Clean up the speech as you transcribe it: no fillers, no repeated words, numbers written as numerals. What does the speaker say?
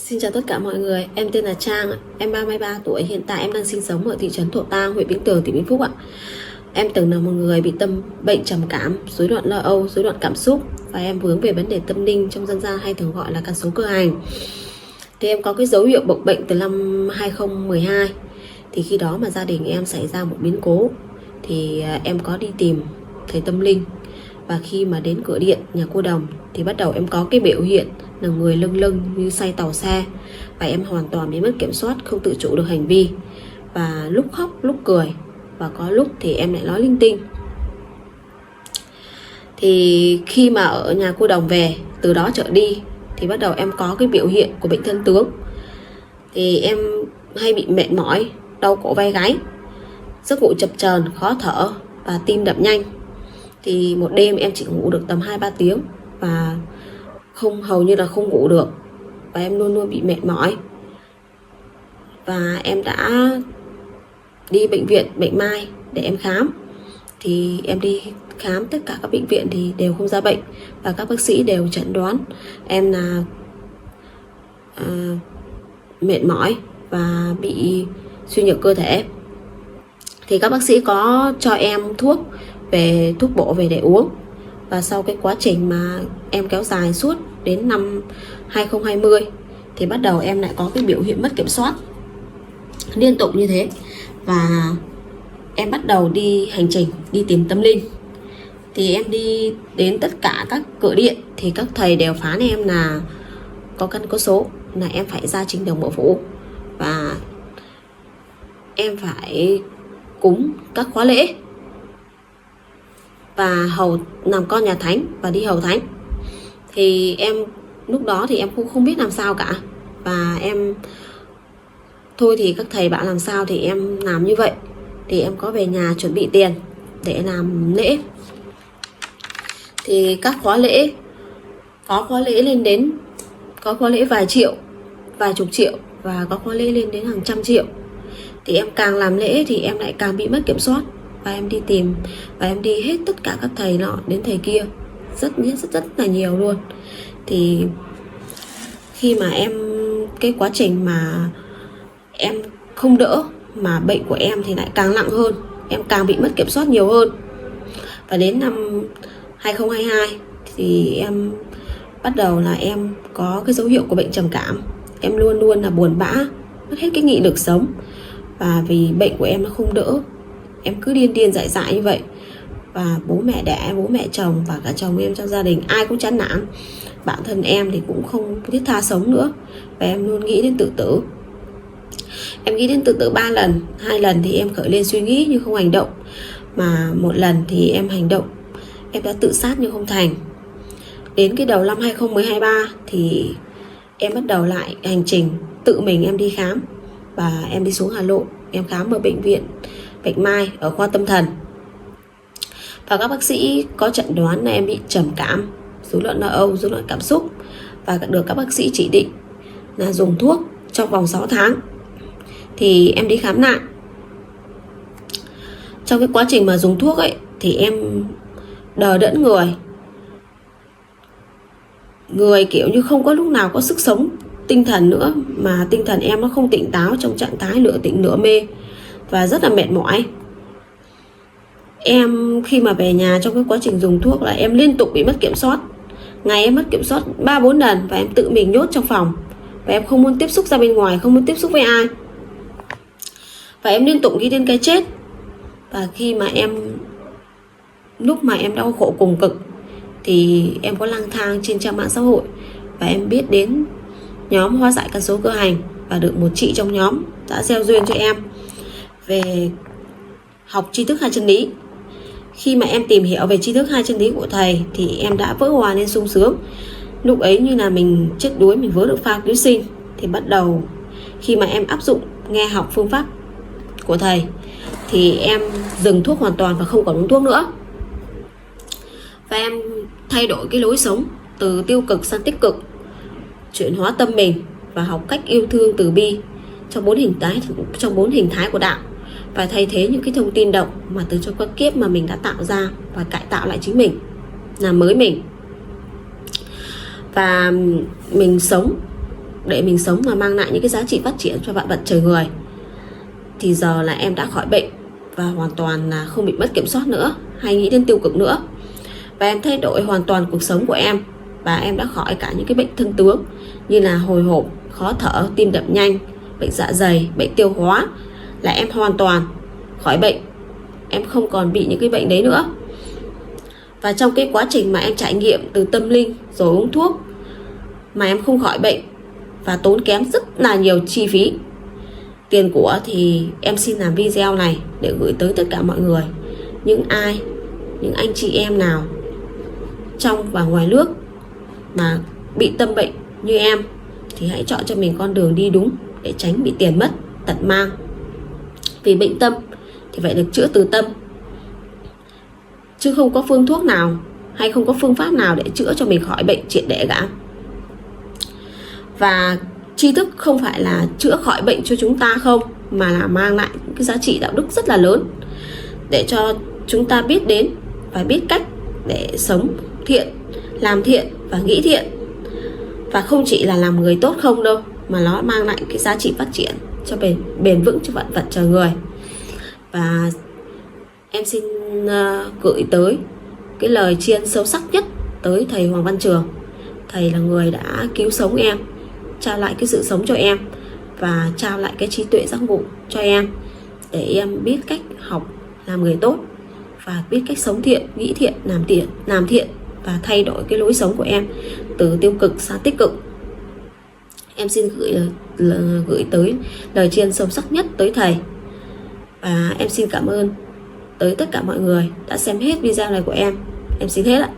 Xin chào tất cả mọi người, em tên là Trang, em 33 tuổi, hiện tại em đang sinh sống ở thị trấn Thổ Tang, huyện Vĩnh Tường, tỉnh Vĩnh Phúc ạ. Em từng là một người bị bệnh trầm cảm, rối loạn lo âu, rối loạn cảm xúc và em vướng về vấn đề tâm linh, trong dân gian hay thường gọi là cả số cơ hành. Thì em có cái dấu hiệu bộc bệnh từ năm 2012. Thì khi đó mà gia đình em xảy ra một biến cố thì em có đi tìm thầy tâm linh. Và khi mà đến cửa điện nhà cô Đồng thì bắt đầu em có cái biểu hiện là người lâng lâng như say tàu xe. Và em hoàn toàn bị mất kiểm soát, không tự chủ được hành vi. Và lúc khóc, lúc cười. Và có lúc thì em lại nói linh tinh. Thì khi mà ở nhà cô Đồng về, từ đó trở đi thì bắt đầu em có cái biểu hiện của bệnh thân tướng. Thì em hay bị mệt mỏi, đau cổ vai gáy, giấc ngủ chập chờn, khó thở và tim đập nhanh. Thì một đêm em chỉ ngủ được tầm 2-3 tiếng và hầu như là không ngủ được. Và em luôn luôn bị mệt mỏi. Và em đã đi bệnh viện Bệnh Mai để em khám. Thì em đi khám tất cả các bệnh viện thì đều không ra bệnh. Và các bác sĩ đều chẩn đoán em là mệt mỏi và bị suy nhược cơ thể. Thì các bác sĩ có cho em thuốc bổ về để uống. Và sau cái quá trình mà em kéo dài suốt đến năm 2020 thì bắt đầu em lại có cái biểu hiện mất kiểm soát liên tục như thế. Và em bắt đầu đi hành trình, đi tìm tâm linh. Thì em đi đến tất cả các cửa điện thì các thầy đều phán em là có căn có số, là em phải ra Trình Đồng Bộ Phủ và em phải cúng các khóa lễ và làm con nhà thánh và đi hầu thánh. Thì em lúc đó thì em cũng không biết làm sao cả. Và em thôi thì các thầy bảo làm sao thì em làm như vậy. Thì em có về nhà chuẩn bị tiền để làm lễ. Thì các khóa lễ có khóa lễ lên đến, có khóa lễ vài triệu, vài chục triệu và có khóa lễ lên đến hàng trăm triệu. Thì em càng làm lễ thì em lại càng bị mất kiểm soát. Và em đi tìm và em đi hết tất cả các thầy nọ đến thầy kia, rất là nhiều luôn. Thì khi mà cái quá trình mà em không đỡ mà bệnh của em thì lại càng nặng hơn, em càng bị mất kiểm soát nhiều hơn. Và đến năm 2022 thì em bắt đầu là em có cái dấu hiệu của bệnh trầm cảm. Em luôn luôn là buồn bã, mất hết cái nghị lực sống. Và vì bệnh của em nó không đỡ, em cứ điên dại như vậy. Và bố mẹ đẻ, bố mẹ chồng và cả chồng em trong gia đình ai cũng chán nản. Bản thân em thì cũng không thiết tha sống nữa. Và em luôn nghĩ đến tự tử. Em nghĩ đến tự tử 3 lần, 2 lần thì em khởi lên suy nghĩ nhưng không hành động. Mà một lần thì em hành động, em đã tự sát nhưng không thành. Đến cái đầu năm 2023 thì em bắt đầu lại hành trình tự mình em đi khám. Và em đi xuống Hà Nội, em khám ở bệnh viện Bệnh Mai ở khoa tâm thần. Và các bác sĩ có chẩn đoán là em bị trầm cảm, rối loạn lo âu, rối loạn cảm xúc. Và được các bác sĩ chỉ định là dùng thuốc trong vòng 6 tháng. Thì em đi khám lại. Trong cái quá trình mà dùng thuốc ấy thì em đờ đẫn người kiểu như không có lúc nào có sức sống tinh thần nữa. Mà tinh thần em nó không tỉnh táo, trong trạng thái nửa tỉnh nửa mê và rất là mệt mỏi. Em khi mà về nhà trong cái quá trình dùng thuốc là em liên tục bị mất kiểm soát. Ngày em mất kiểm soát 3-4 lần và em tự mình nhốt trong phòng. Và em không muốn tiếp xúc ra bên ngoài, không muốn tiếp xúc với ai. Và em liên tục nghĩ đến cái chết. Và khi mà lúc mà em đau khổ cùng cực thì em có lang thang trên trang mạng xã hội. Và em biết đến nhóm hóa giải căn số cơ hành. Và được một chị trong nhóm đã gieo duyên cho em về học tri thức 2 chân lý. Khi mà em tìm hiểu về tri thức 2 chân lý của thầy thì em đã vỡ hòa lên sung sướng. Lúc ấy như là mình chết đuối, mình vớ được phao cứu sinh. Thì bắt đầu khi mà em áp dụng nghe học phương pháp của thầy thì em dừng thuốc hoàn toàn và không còn uống thuốc nữa. Và em thay đổi cái lối sống từ tiêu cực sang tích cực, chuyển hóa tâm mình và học cách yêu thương từ bi trong 4 hình thái của đạo. Và thay thế những cái thông tin độc mà từ trong các kiếp mà mình đã tạo ra và cải tạo lại chính mình, làm mới mình. Và mình sống để mình sống và mang lại những cái giá trị phát triển cho vạn vật trời người. Thì giờ là em đã khỏi bệnh và hoàn toàn là không bị mất kiểm soát nữa, hay nghĩ đến tiêu cực nữa. Và em thay đổi hoàn toàn cuộc sống của em. Và em đã khỏi cả những cái bệnh thân tướng như là hồi hộp, khó thở, tim đập nhanh, bệnh dạ dày, bệnh tiêu hóa. Là em hoàn toàn khỏi bệnh. Em không còn bị những cái bệnh đấy nữa. Và trong cái quá trình mà em trải nghiệm từ tâm linh rồi uống thuốc mà em không khỏi bệnh và tốn kém rất là nhiều chi phí tiền của, thì em xin làm video này để gửi tới tất cả mọi người. Những anh chị em nào trong và ngoài nước mà bị tâm bệnh như em thì hãy chọn cho mình con đường đi đúng để tránh bị tiền mất tật mang. Vì bệnh tâm thì phải được chữa từ tâm, chứ không có phương thuốc nào hay không có phương pháp nào để chữa cho mình khỏi bệnh triệt để cả. Và tri thức không phải là chữa khỏi bệnh cho chúng ta không, mà là mang lại những cái giá trị đạo đức rất là lớn để cho chúng ta biết đến và biết cách để sống thiện, làm thiện và nghĩ thiện. Và không chỉ là làm người tốt không đâu, mà nó mang lại cái giá trị phát triển cho bền vững cho vạn vật trời người. Và em xin gửi tới cái lời tri ân sâu sắc nhất tới thầy Hoàng Văn Trường. Thầy là người đã cứu sống em, trao lại cái sự sống cho em và trao lại cái trí tuệ giác ngộ cho em, để em biết cách học làm người tốt và biết cách sống thiện, nghĩ thiện, làm thiện và thay đổi cái lối sống của em từ tiêu cực sang tích cực. Em xin gửi tới lời tri ân sâu sắc nhất tới thầy. Và em xin cảm ơn tới tất cả mọi người đã xem hết video này của em. Em xin hết ạ.